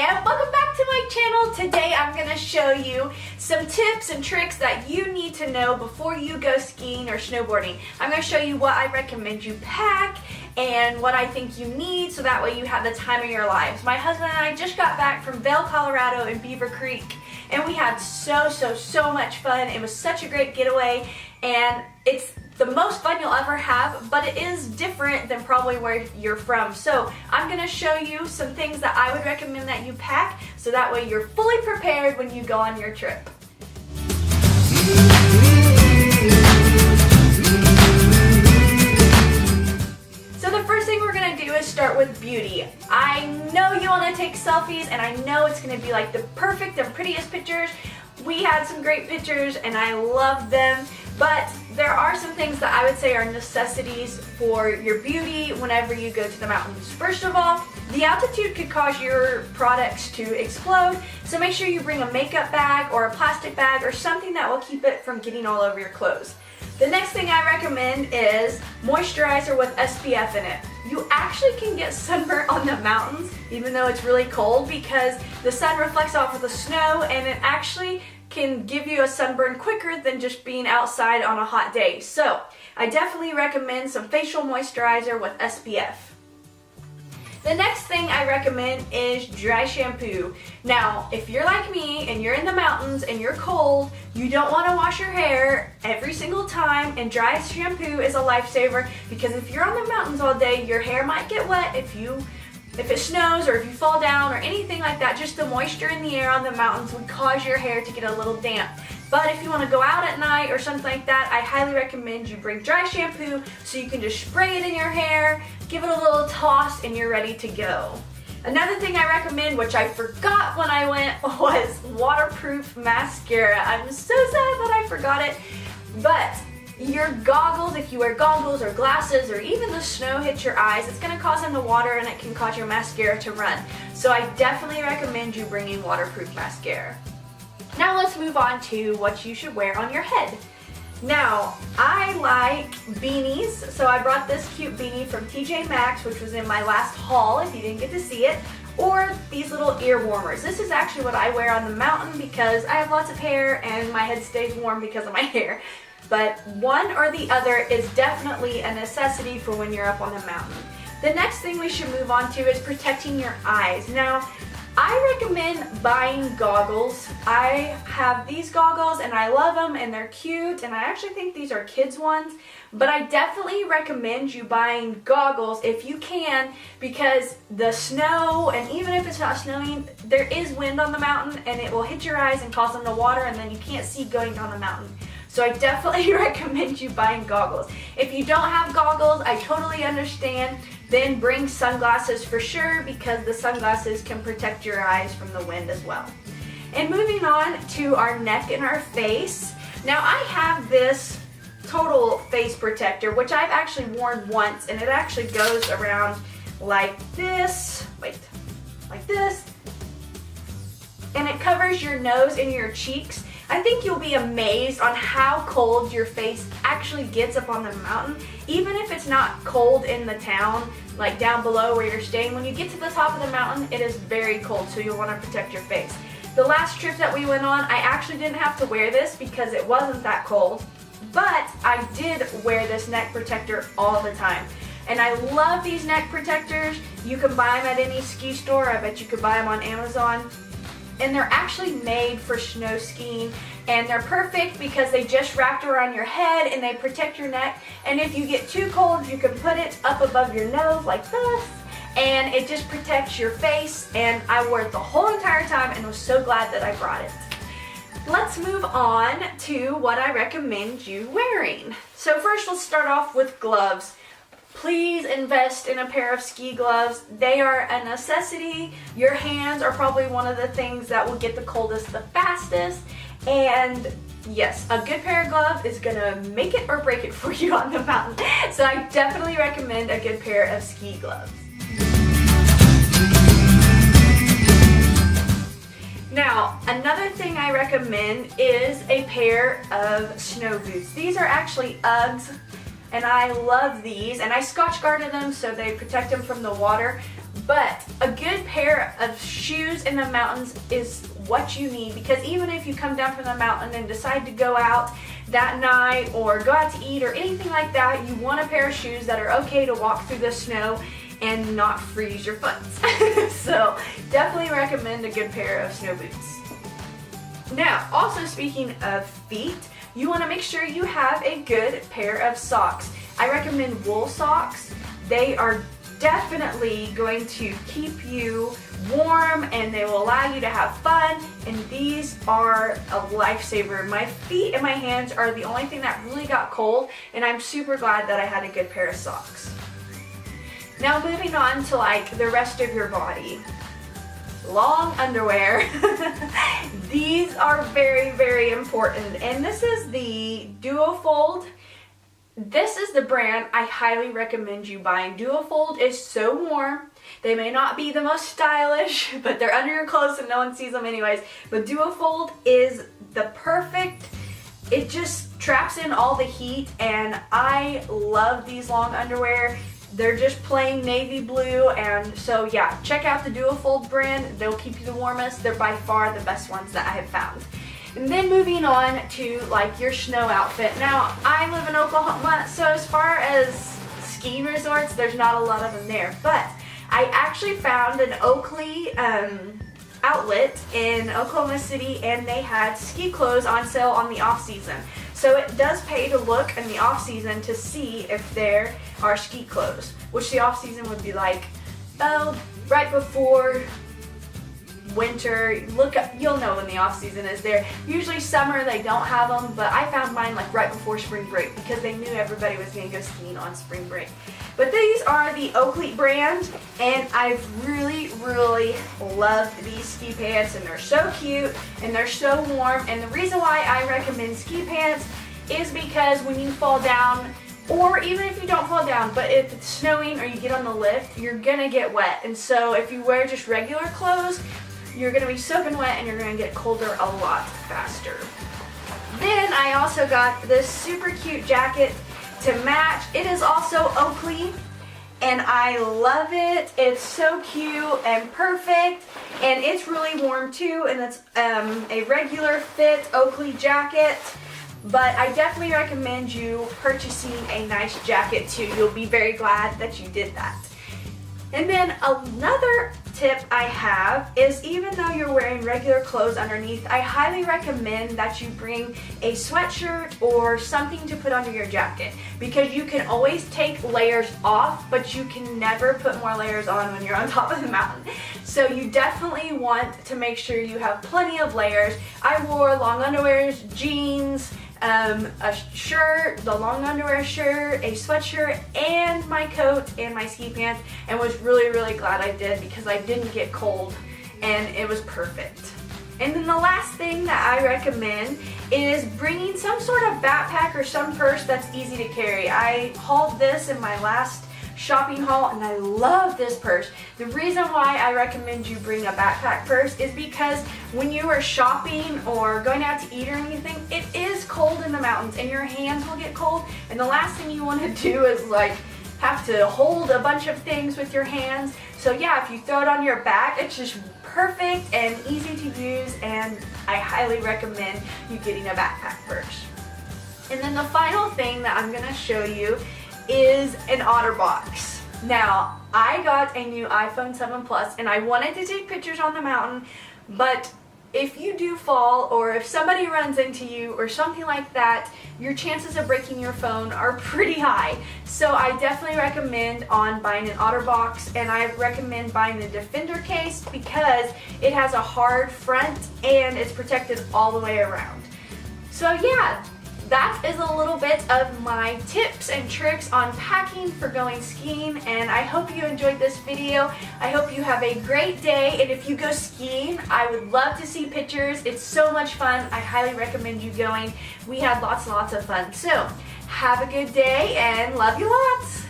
and welcome back to my channel. Today I'm going to show you some tips and tricks that you need to know before you go skiing or snowboarding. I'm going to show you what I recommend you pack and what I think you need so that way you have the time of your lives. My husband and I just got back from Vail, Colorado and Beaver Creek, and we had so much fun. It was such a great getaway, and it's the most fun you'll ever have, but it is different than probably where you're from. So I'm going to show you some things that I would recommend that you pack so that way you're fully prepared when you go on your trip. So the first thing we're going to do is start with beauty. I know you want to take selfies, and I know it's going to be like the perfect and prettiest pictures. We had some great pictures and I loved them, but there are some things that I would say are necessities for your beauty whenever you go to the mountains. First of all, the altitude could cause your products to explode, so make sure you bring a makeup bag or a plastic bag or something that will keep it from getting all over your clothes. The next thing I recommend is moisturizer with SPF in it. You actually can get sunburnt on the mountains even though it's really cold because the sun reflects off of the snow, and it actually can give you a sunburn quicker than just being outside on a hot day. So I definitely recommend some facial moisturizer with SPF. The next thing I recommend is dry shampoo. Now, if you're like me and you're in the mountains and you're cold, you don't want to wash your hair every single time, and dry shampoo is a lifesaver because if you're on the mountains all day, your hair might get wet if it snows or if you fall down or anything like that. Just the moisture in the air on the mountains would cause your hair to get a little damp. But if you want to go out at night or something like that, I highly recommend you bring dry shampoo so you can just spray it in your hair, give it a little toss, and you're ready to go. Another thing I recommend, which I forgot when I went, was waterproof mascara. I'm so sad that I forgot it, but your goggles, if you wear goggles or glasses or even the snow hits your eyes, it's going to cause them to water and it can cause your mascara to run. So I definitely recommend you bringing waterproof mascara. Now let's move on to what you should wear on your head. Now, I like beanies, so I brought this cute beanie from TJ Maxx, which was in my last haul if you didn't get to see it, or these little ear warmers. This is actually what I wear on the mountain because I have lots of hair and my head stays warm because of my hair. But one or the other is definitely a necessity for when you're up on the mountain. The next thing we should move on to is protecting your eyes. Now, I recommend buying goggles. I have these goggles and I love them and they're cute, and I actually think these are kids ones, but I definitely recommend you buying goggles if you can, because the snow, and even if it's not snowing, there is wind on the mountain and it will hit your eyes and cause them to water, and then you can't see going down the mountain. So I definitely recommend you buying goggles. If you don't have goggles, I totally understand. Then bring sunglasses for sure, because the sunglasses can protect your eyes from the wind as well. And moving on to our neck and our face. Now I have this total face protector, which I've actually worn once, and it actually goes around like this. Like this. And it covers your nose and your cheeks. I think you'll be amazed on how cold your face actually gets up on the mountain. Even if it's not cold in the town, like down below where you're staying, when you get to the top of the mountain, it is very cold, so you'll want to protect your face. The last trip that we went on, I actually didn't have to wear this because it wasn't that cold, but I did wear this neck protector all the time. And I love these neck protectors. You can buy them at any ski store. I bet you could buy them on Amazon. And they're actually made for snow skiing, and they're perfect because they just wrap around your head and they protect your neck. And if you get too cold, you can put it up above your nose like this, and it just protects your face. And I wore it the whole entire time and was so glad that I brought it. Let's move on to what I recommend you wearing. So first, let's start off with gloves. Please invest in a pair of ski gloves. They are a necessity. Your hands are probably one of the things that will get the coldest the fastest. And yes, a good pair of gloves is gonna make it or break it for you on the mountain. So I definitely recommend a good pair of ski gloves. Now, another thing I recommend is a pair of snow boots. These are actually Uggs, and I love these, and I Scotch guarded them so they protect them from the water. But a good pair of shoes in the mountains is what you need, because even if you come down from the mountain and decide to go out that night or go out to eat or anything like that, you want a pair of shoes that are okay to walk through the snow and not freeze your foot. So definitely recommend a good pair of snow boots. Now, also speaking of feet, you want to make sure you have a good pair of socks. I recommend wool socks. They are definitely going to keep you warm and they will allow you to have fun, and these are a lifesaver. My feet and my hands are the only thing that really got cold, and I'm super glad that I had a good pair of socks. Now moving on to like the rest of your body. Long underwear. These are very, very important, and this is the Duofold. This is the brand I highly recommend you buying. Duofold is so warm. They may not be the most stylish, but they're under your clothes and no one sees them anyways. But Duofold is the perfect, it just traps in all the heat, and I love these long underwear. They're just plain navy blue, and so yeah, check out the Duofold brand. They'll keep you the warmest. They're by far the best ones that I have found. And then moving on to like your snow outfit. Now, I live in Oklahoma, so as far as ski resorts, there's not a lot of them there, but I actually found an Oakley outlet in Oklahoma City, and they had ski clothes on sale on the off season. So it does pay to look in the off season to see if there are ski clothes, which the off season would be like, oh, right before winter. Look up, you'll know when the off season is there. Usually summer they don't have them, but I found mine like right before spring break because they knew everybody was going to go skiing on spring break. But these are the Oakley brand, and I've really, really loved these ski pants, and they're so cute and they're so warm. And the reason why I recommend ski pants is because when you fall down, or even if you don't fall down, but if it's snowing or you get on the lift, you're gonna get wet. And so if you wear just regular clothes, you're gonna be soaking wet and you're gonna get colder a lot faster. Then I also got this super cute jacket to match. It is also Oakley, and I love it. It's so cute and perfect, and it's really warm too, and it's a regular fit Oakley jacket. But I definitely recommend you purchasing a nice jacket too. You'll be very glad that you did that. And then another tip I have is, even though you're wearing regular clothes underneath, I highly recommend that you bring a sweatshirt or something to put under your jacket, because you can always take layers off, but you can never put more layers on when you're on top of the mountain. So you definitely want to make sure you have plenty of layers. I wore long underwears, jeans, a shirt, the long underwear shirt, a sweatshirt, and my coat and my ski pants, and was really, really glad I did because I didn't get cold and it was perfect. And then the last thing that I recommend is bringing some sort of backpack or some purse that's easy to carry. I hauled this in my last shopping haul, and I love this purse. The reason why I recommend you bring a backpack purse is because when you are shopping or going out to eat or anything, it is cold in the mountains and your hands will get cold, and the last thing you want to do is like have to hold a bunch of things with your hands. So yeah, if you throw it on your back, it's just perfect and easy to use, and I highly recommend you getting a backpack purse. And then the final thing that I'm going to show you is an OtterBox. Now, I got a new iPhone 7 Plus, and I wanted to take pictures on the mountain, but if you do fall, or if somebody runs into you or something like that, your chances of breaking your phone are pretty high. So I definitely recommend on buying an OtterBox, and I recommend buying the Defender case because it has a hard front and it's protected all the way around. So yeah, that is a little bit of my tips and tricks on packing for going skiing, and I hope you enjoyed this video. I hope you have a great day, and if you go skiing, I would love to see pictures. It's so much fun. I highly recommend you going. We had lots and lots of fun. So have a good day and love you lots.